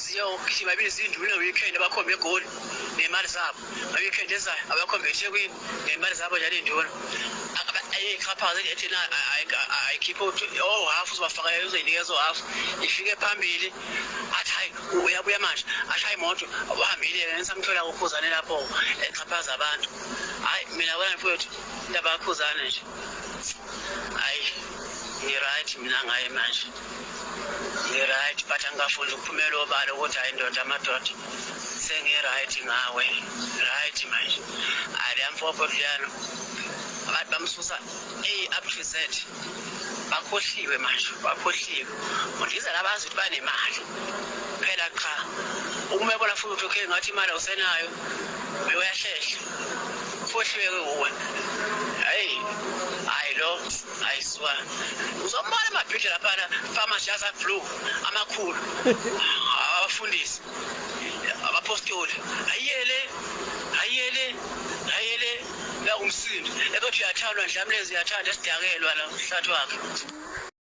abaziyo ukugijima izinduna weekend abakhomba egoli nemali zabo weekend ezayo abakhomba eThekwini nemali zabo njalo induna ayikaphatha ethina ayikhipha half uzobafaka uzoyinikeza half ifike phambili athi hayi uyabuya manje ashaye imoto uhambile ngisamthola uKhuzani lapho exhaphaza abantu hayi mina wena mfowethu indaba yaKhuzani nje hayi ni right mina ngaye manje ni right but angafuni ukuphumela obalo ukuthi hayi ndoda amadoda sengi right ngawe right manje ayamfopho liyano abantu bamsusa up to Z bakhohliwe manje bakhohliwe undiza labazi ukuthi banemali phela cha ukumebona futhi okay ngathi imali usenayo uyahlehla khohliwe kuwe hayi lo ayiswa uzombona amabhidla lapha pharmacy asa blue amakhulu abafundisi abapostoli ayele la umsindo ezothi uyathandwa Dlamlezi uyathanda esidakelwa la uhlathi wakhe